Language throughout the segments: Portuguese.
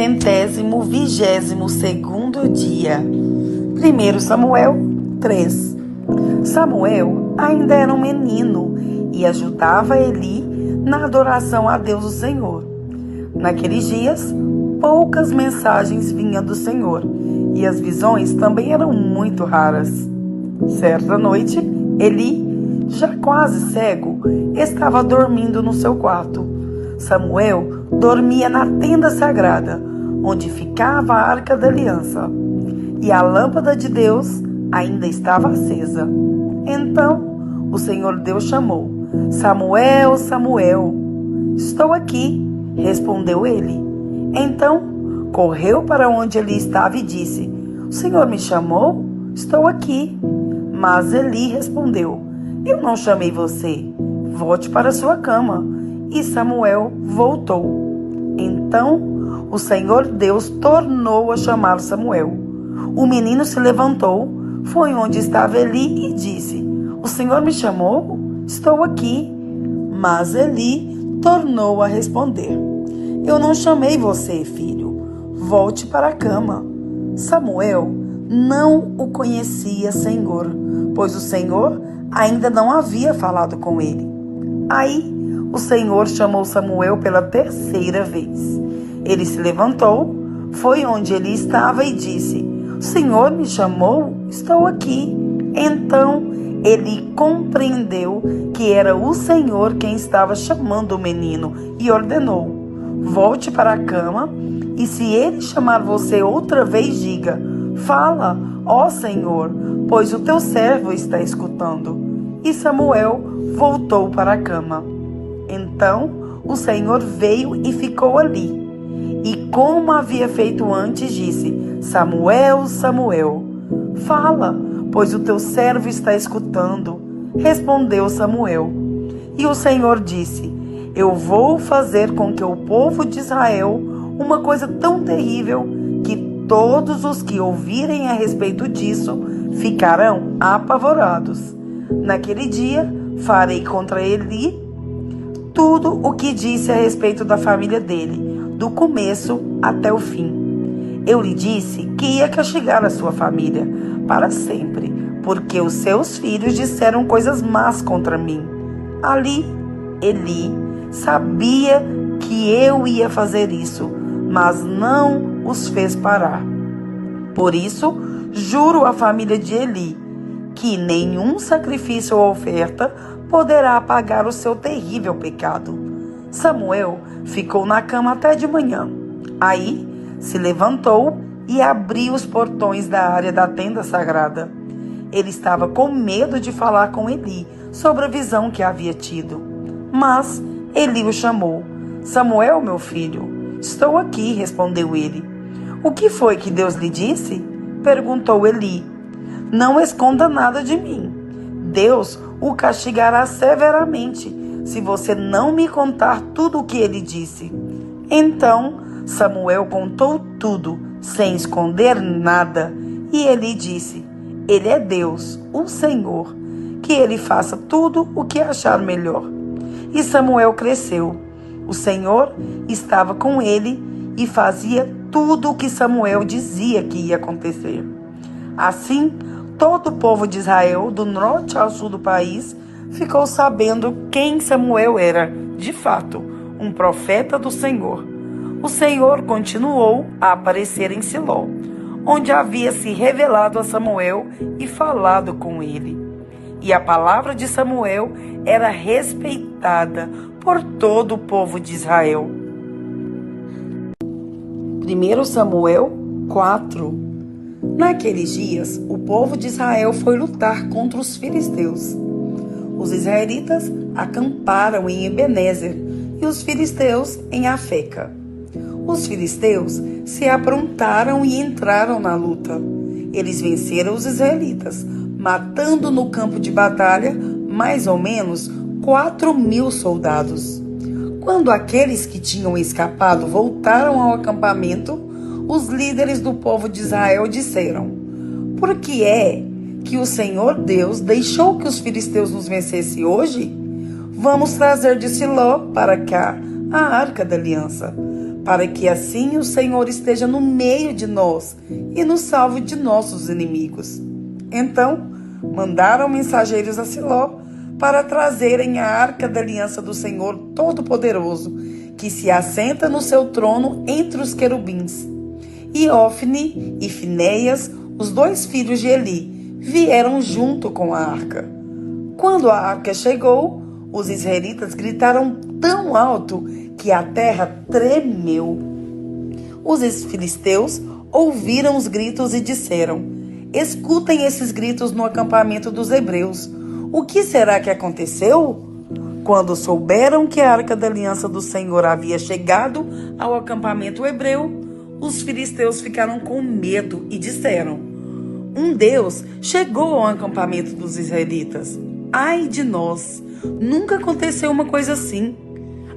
122º dia. 1 Samuel 3. Samuel ainda era um menino e ajudava Eli na adoração a Deus o Senhor. Naqueles dias, poucas mensagens vinham do Senhor e as visões também eram muito raras. Certa noite, Eli, já quase cego, estava dormindo no seu quarto. Samuel dormia na tenda sagrada, onde ficava a Arca da Aliança, e a lâmpada de Deus ainda estava acesa. Então o Senhor Deus chamou: Samuel, Samuel. Estou aqui, respondeu ele. Então correu para onde ele estava e disse: O Senhor me chamou? Estou aqui. Mas Eli respondeu: Eu não chamei você. Volte para sua cama. E Samuel voltou. Então o Senhor Deus tornou a chamar Samuel. O menino se levantou, foi onde estava Eli e disse: O Senhor me chamou? Estou aqui. Mas Eli tornou a responder: Eu não chamei você, filho. Volte para a cama. Samuel não o conhecia, Senhor, pois o Senhor ainda não havia falado com ele. Aí o Senhor chamou Samuel pela terceira vez. Ele se levantou, foi onde ele estava e disse: O Senhor me chamou? Estou aqui. Então ele compreendeu que era o Senhor quem estava chamando o menino e ordenou: Volte para a cama, e se ele chamar você outra vez, diga: Fala, ó Senhor, pois o teu servo está escutando. E Samuel voltou para a cama. Então o Senhor veio e ficou ali. E como havia feito antes, disse: Samuel, Samuel. Fala, pois o teu servo está escutando. Respondeu Samuel. E o Senhor disse: Eu vou fazer com que o povo de Israel uma coisa tão terrível que todos os que ouvirem a respeito disso ficarão apavorados. Naquele dia farei contra Eli tudo o que disse a respeito da família dele, do começo até o fim. Eu lhe disse que ia castigar a sua família para sempre, porque os seus filhos disseram coisas más contra mim. Ali, Eli sabia que eu ia fazer isso, mas não os fez parar. Por isso, juro à família de Eli que nenhum sacrifício ou oferta poderá apagar o seu terrível pecado. Samuel ficou na cama até de manhã. Aí se levantou e abriu os portões da área da tenda sagrada. Ele estava com medo de falar com Eli sobre a visão que havia tido. Mas Eli o chamou. Samuel, meu filho. Estou aqui, respondeu ele. O que foi que Deus lhe disse? Perguntou Eli. Não esconda nada de mim. Deus o castigará severamente se você não me contar tudo o que ele disse. Então Samuel contou tudo, sem esconder nada. E Eli disse: Ele é Deus, o Senhor, que ele faça tudo o que achar melhor. E Samuel cresceu. O Senhor estava com ele e fazia tudo o que Samuel dizia que ia acontecer. Assim, todo o povo de Israel, do norte ao sul do país, ficou sabendo quem Samuel era, de fato, um profeta do Senhor. O Senhor continuou a aparecer em Siló, onde havia se revelado a Samuel e falado com ele. E a palavra de Samuel era respeitada por todo o povo de Israel. 1 Samuel 4. Naqueles dias, o povo de Israel foi lutar contra os filisteus. Os israelitas acamparam em Ebenezer e os filisteus em Afeca. Os filisteus se aprontaram e entraram na luta. Eles venceram os israelitas, matando no campo de batalha mais ou menos 4.000 soldados. Quando aqueles que tinham escapado voltaram ao acampamento, os líderes do povo de Israel disseram: Por que é que o Senhor Deus deixou que os filisteus nos vencessem hoje? Vamos trazer de Siló para cá a Arca da Aliança, para que assim o Senhor esteja no meio de nós e nos salve de nossos inimigos. Então mandaram mensageiros a Siló para trazerem a arca da aliança do Senhor Todo-Poderoso, que se assenta no seu trono entre os querubins. E Ofni e Finéias, os 2 filhos de Eli, vieram junto com a arca. Quando a arca chegou, os israelitas gritaram tão alto que a terra tremeu. Os filisteus ouviram os gritos e disseram: escutem esses gritos no acampamento dos hebreus. O que será que aconteceu? Quando souberam que a arca da aliança do Senhor havia chegado ao acampamento hebreu, os filisteus ficaram com medo e disseram: um Deus chegou ao acampamento dos israelitas. Ai de nós! Nunca aconteceu uma coisa assim.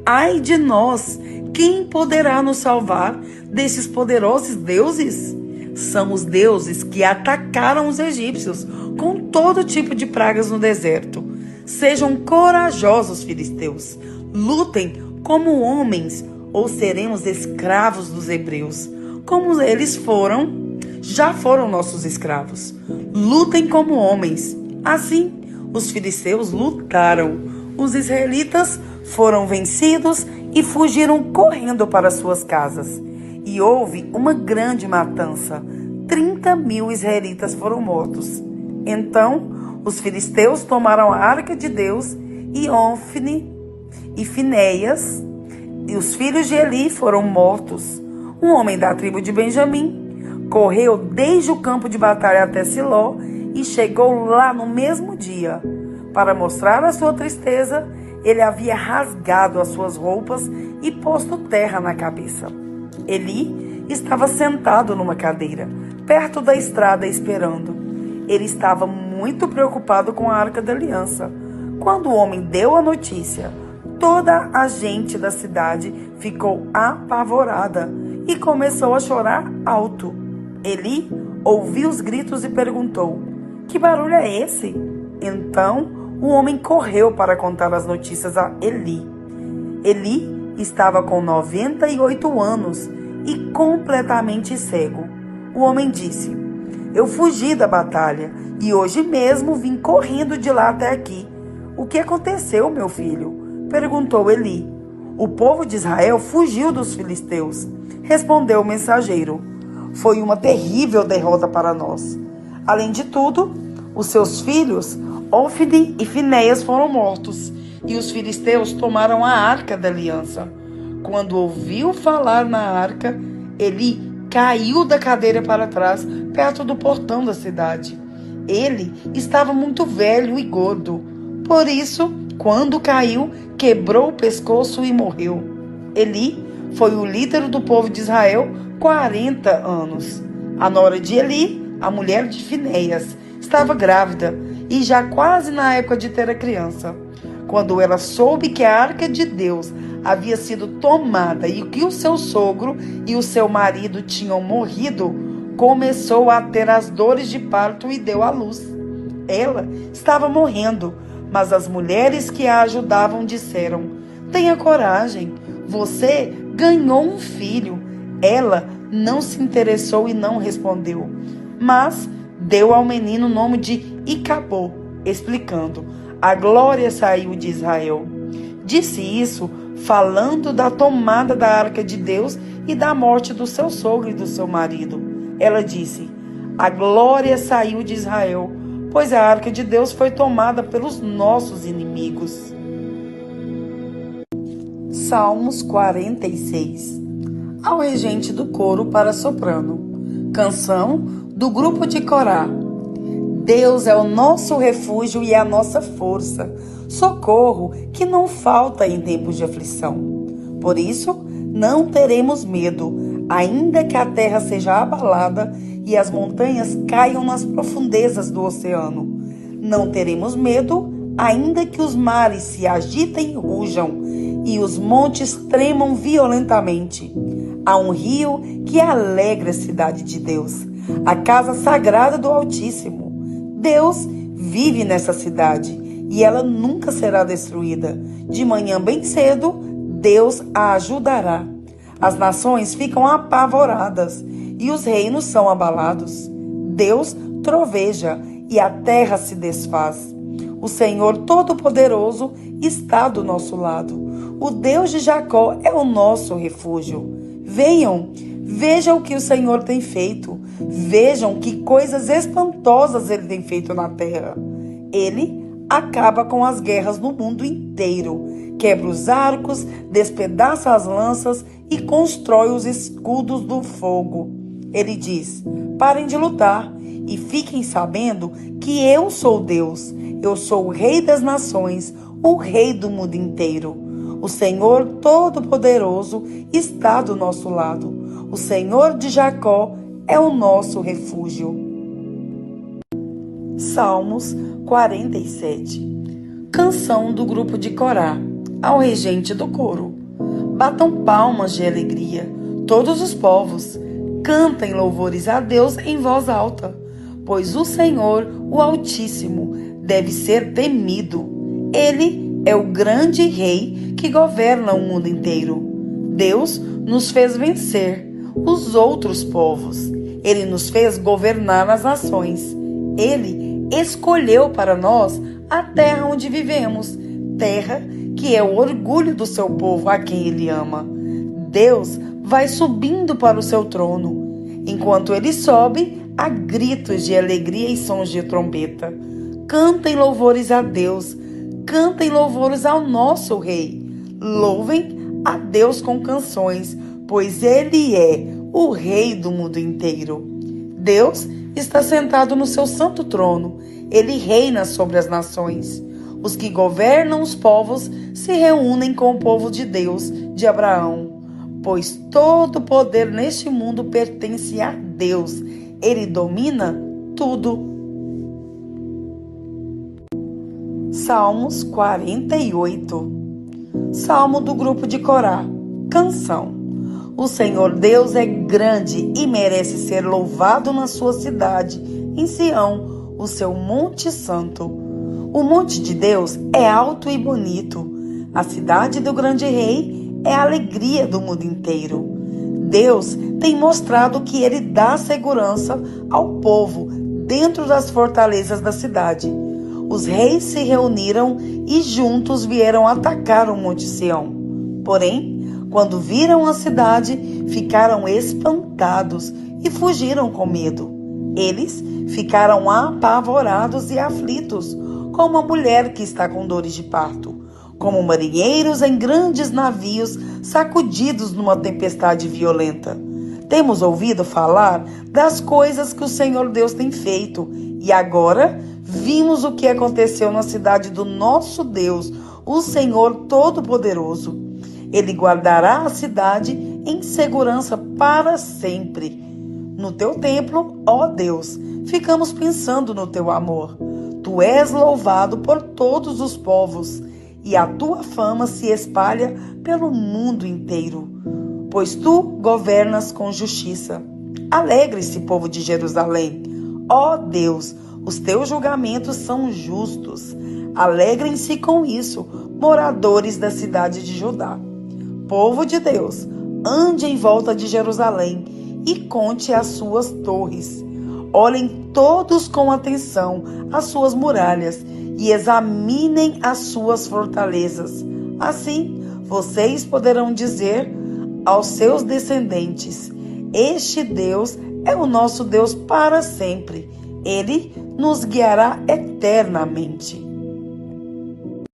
Ai de nós! Quem poderá nos salvar desses poderosos deuses? São os deuses que atacaram os egípcios com todo tipo de pragas no deserto. Sejam corajosos, filisteus. Lutem como homens, ou seremos escravos dos hebreus. Como eles já foram nossos escravos. Lutem como homens. Assim, os filisteus lutaram. Os israelitas foram vencidos e fugiram correndo para suas casas. E houve uma grande matança. 30.000 israelitas foram mortos. Então, os filisteus tomaram a arca de Deus e Ofni e Finéias, e os filhos de Eli foram mortos. Um homem da tribo de Benjamim correu desde o campo de batalha até Siló e chegou lá no mesmo dia. Para mostrar a sua tristeza, ele havia rasgado as suas roupas e posto terra na cabeça. Eli estava sentado numa cadeira, perto da estrada, esperando. Ele estava muito preocupado com a arca da aliança. Quando o homem deu a notícia, toda a gente da cidade ficou apavorada e começou a chorar alto. Eli ouviu os gritos e perguntou: que barulho é esse? Então o homem correu para contar as notícias a Eli. Eli estava com 98 anos e completamente cego. O homem disse: eu fugi da batalha e hoje mesmo vim correndo de lá até aqui. O que aconteceu, meu filho? Perguntou Eli. O povo de Israel fugiu dos filisteus, respondeu o mensageiro. Foi uma terrível derrota para nós. Além de tudo, os seus filhos, Ofni e Finéias, foram mortos, e os filisteus tomaram a arca da aliança. Quando ouviu falar na arca, Eli caiu da cadeira para trás, perto do portão da cidade. Ele estava muito velho e gordo. Por isso, quando caiu, quebrou o pescoço e morreu. Eli foi o líder do povo de Israel 40 anos. A nora de Eli, a mulher de Finéias, estava grávida e já quase na época de ter a criança. Quando ela soube que a arca de Deus havia sido tomada e que o seu sogro e o seu marido tinham morrido, começou a ter as dores de parto e deu à luz. Ela estava morrendo, mas as mulheres que a ajudavam disseram: tenha coragem, você ganhou um filho. Ela não se interessou e não respondeu, mas deu ao menino o nome de Icabô, explicando: a glória saiu de Israel. Disse isso falando da tomada da arca de Deus e da morte do seu sogro e do seu marido. Ela disse: a glória saiu de Israel, pois a arca de Deus foi tomada pelos nossos inimigos. Salmos 46. Ao regente do coro para soprano. Canção do grupo de Corá. Deus é o nosso refúgio e a nossa força, socorro que não falta em tempos de aflição. Por isso, não teremos medo, ainda que a terra seja abalada e as montanhas caiam nas profundezas do oceano. Não teremos medo, ainda que os mares se agitem e rujam e os montes tremam violentamente. Há um rio que alegra a cidade de Deus, a casa sagrada do Altíssimo. Deus vive nessa cidade e ela nunca será destruída. De manhã bem cedo, Deus a ajudará. As nações ficam apavoradas e os reinos são abalados. Deus troveja e a terra se desfaz. O Senhor Todo-Poderoso está do nosso lado. O Deus de Jacó é o nosso refúgio. Venham, vejam o que o Senhor tem feito. Vejam que coisas espantosas Ele tem feito na terra. Ele acaba com as guerras no mundo inteiro. Quebra os arcos, despedaça as lanças e constrói os escudos do fogo. Ele diz: parem de lutar e fiquem sabendo que eu sou Deus. Eu sou o Rei das nações, o Rei do mundo inteiro. O Senhor Todo-Poderoso está do nosso lado. O Senhor de Jacó é o nosso refúgio. Salmos 47. Canção do grupo de Corá, ao regente do coro. Batam palmas de alegria, todos os povos. Cantem louvores a Deus em voz alta, pois o Senhor, o Altíssimo, deve ser temido. Ele é o grande rei que governa o mundo inteiro. Deus nos fez vencer os outros povos. Ele nos fez governar as nações. Ele escolheu para nós a terra onde vivemos, terra que é o orgulho do seu povo, a quem Ele ama. Deus vai subindo para o seu trono. Enquanto Ele sobe, há gritos de alegria e sons de trombeta. Cantem louvores a Deus, cantem louvores ao nosso Rei. Louvem a Deus com canções, pois Ele é o Rei do mundo inteiro. Deus está sentado no seu santo trono. Ele reina sobre as nações. Os que governam os povos se reúnem com o povo de Deus, de Abraão. Pois todo o poder neste mundo pertence a Deus. Ele domina tudo. Salmos 48. Salmo do grupo de Corá. Canção. O Senhor Deus é grande e merece ser louvado na sua cidade, em Sião, o seu monte santo. O monte de Deus é alto e bonito. A cidade do grande rei é a alegria do mundo inteiro. Deus tem mostrado que Ele dá segurança ao povo dentro das fortalezas da cidade. Os reis se reuniram e juntos vieram atacar o Monte Sião. Porém, quando viram a cidade, ficaram espantados e fugiram com medo. Eles ficaram apavorados e aflitos, como uma mulher que está com dores de parto, como marinheiros em grandes navios sacudidos numa tempestade violenta. Temos ouvido falar das coisas que o Senhor Deus tem feito e agora vimos o que aconteceu na cidade do nosso Deus, o Senhor Todo-Poderoso. Ele guardará a cidade em segurança para sempre. No teu templo, ó Deus, ficamos pensando no teu amor. Tu és louvado por todos os povos e a tua fama se espalha pelo mundo inteiro, pois tu governas com justiça. Alegre-se, povo de Jerusalém. Ó Deus, os teus julgamentos são justos. Alegrem-se com isso, moradores da cidade de Judá. Povo de Deus, ande em volta de Jerusalém e conte as suas torres. Olhem todos com atenção as suas muralhas e examinem as suas fortalezas. Assim, vocês poderão dizer aos seus descendentes: este Deus é o nosso Deus para sempre. Ele nos guiará eternamente.